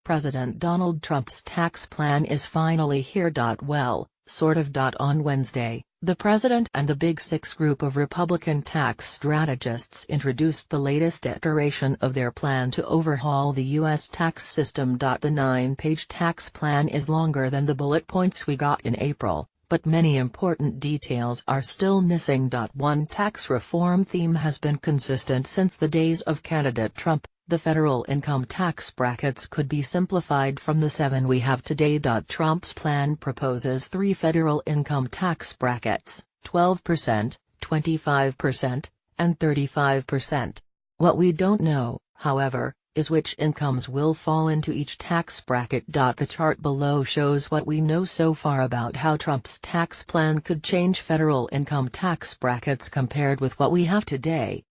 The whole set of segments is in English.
President Donald Trump's tax plan is finally here. Well, sort of. On Wednesday, the president and the Big Six group of Republican tax strategists introduced the latest iteration of their plan to overhaul the U.S. tax system. The 9-page tax plan is longer than the bullet points we got in April, but many important details are still missing. One tax reform theme has been consistent since the days of candidate Trump: the federal income tax brackets could be simplified from the 7 we have today. Trump's plan proposes 3 federal income tax brackets: 12%, 25%, and 35%. What we don't know, however, is which incomes will fall into each tax bracket. The chart below shows what we know so far about how Trump's tax plan could change federal income tax brackets compared with what we have today.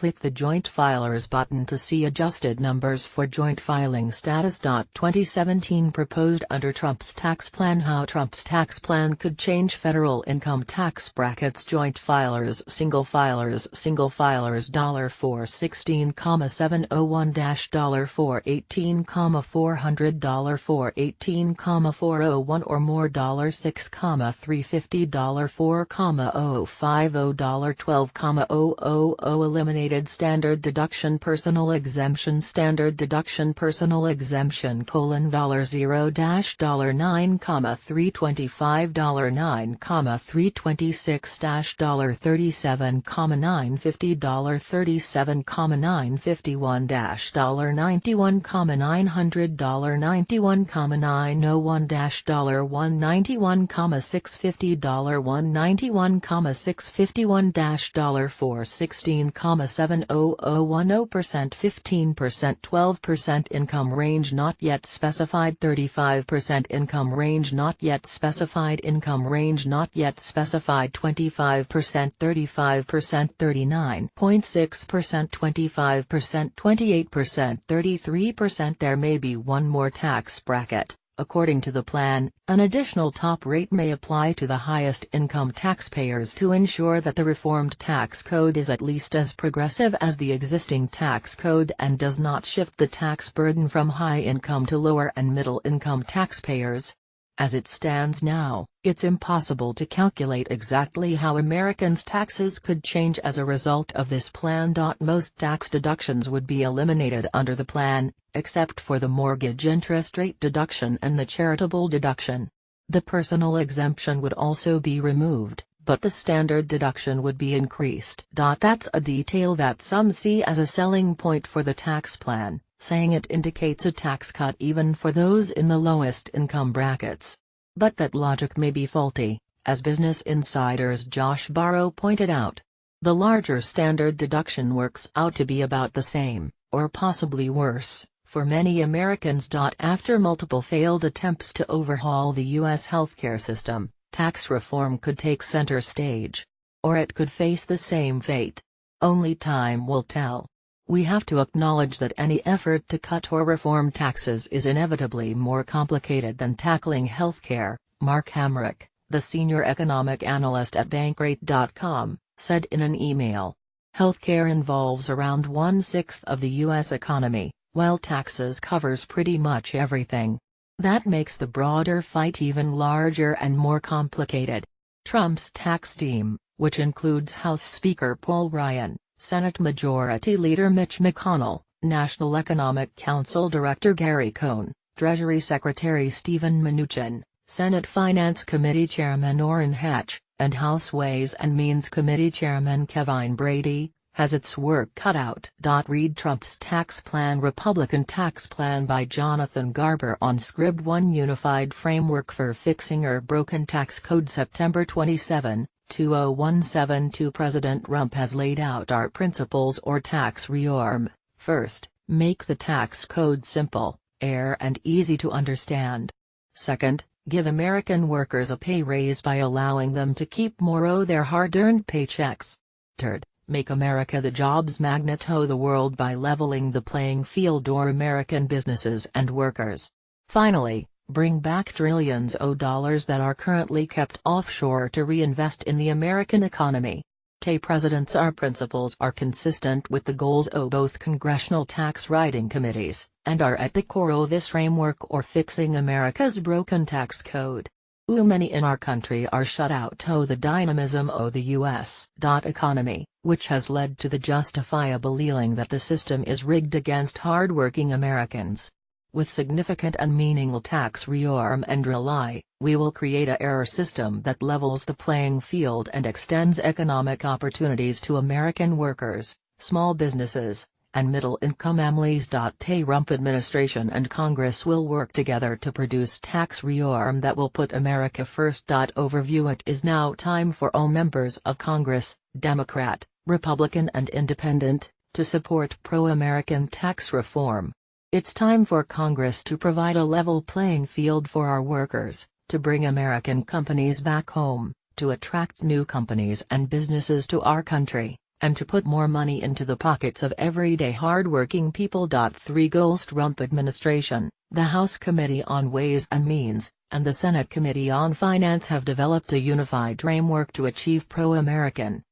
Click the Joint Filers button to see adjusted numbers for joint filing status. 2017 proposed under Trump's tax plan. How Trump's tax plan could change federal income tax brackets. Joint filers: single filers $416,701 $418,400 $418,401 or more $6,350 $4,050 $12,000 eliminated standard deduction personal exemption $0 $9,325 $9,326 $37,950 $37,951 $91,900 $91,901 $191,650 $191,651 $416,700 15% 12% income range not yet specified 35% income range not yet specified income range not yet specified 25% 35% 39.6% 25% 28% 33%. There may be one more tax bracket. According to the plan, an additional top rate may apply to the highest income taxpayers to ensure that the reformed tax code is at least as progressive as the existing tax code and does not shift the tax burden from high income to lower and middle income taxpayers. As it stands now, it's impossible to calculate exactly how Americans' taxes could change as a result of this plan. Most tax deductions would be eliminated under the plan, except for the mortgage interest rate deduction and the charitable deduction. The personal exemption would also be removed, but the standard deduction would be increased. That's a detail that some see as a selling point for the tax plan, saying it indicates a tax cut even for those in the lowest income brackets. But that logic may be faulty, as Business Insider's Josh Barro pointed out. The larger standard deduction works out to be about the same, or possibly worse, for many Americans. After multiple failed attempts to overhaul the U.S. healthcare system, tax reform could take center stage. Or it could face the same fate. Only time will tell. We have to acknowledge that any effort to cut or reform taxes is inevitably more complicated than tackling healthcare, Mark Hamrick, the senior economic analyst at Bankrate.com, said in an email. Healthcare involves around 1/6 of the U.S. economy, while taxes covers pretty much everything. That makes the broader fight even larger and more complicated. Trump's tax team, which includes House Speaker Paul Ryan, Senate Majority Leader Mitch McConnell, National Economic Council Director Gary Cohn, Treasury Secretary Steven Mnuchin, Senate Finance Committee Chairman Orrin Hatch, and House Ways and Means Committee Chairman Kevin Brady, has its work cut out. Read Trump's Tax Plan Republican Tax Plan by Jonathan Garber on Scribd. Unified Framework for Fixing a Broken Tax Code September 27, 2017. President Trump has laid out our principles or tax reform. First, make the tax code simple, fair and easy to understand. Second, give American workers a pay raise by allowing them to keep more of their hard-earned paychecks. Third, make America the jobs magnet of the world by leveling the playing field for American businesses and workers. Finally, bring back trillions of dollars that are currently kept offshore to reinvest in the American economy. Presidents. Our principles are consistent with the goals of both congressional tax writing committees, and are at the core of this framework or fixing America's broken tax code. Many in our country are shut out of the dynamism of the U.S. economy, which has led to the justifiable feeling that the system is rigged against hard-working Americans. With significant and meaningful tax reform and rely, we will create a fair system that levels the playing field and extends economic opportunities to American workers, small businesses, and middle-income families. The Trump administration and Congress will work together to produce tax reform that will put America first. Overview. It is now time for all members of Congress, Democrat, Republican and Independent, to support pro-American tax reform. It's time for Congress to provide a level playing field for our workers, to bring American companies back home, to attract new companies and businesses to our country, and to put more money into the pockets of everyday hard-working people. 3 goals. Trump administration, the House Committee on Ways and Means, and the Senate Committee on Finance have developed a unified framework to achieve pro-American,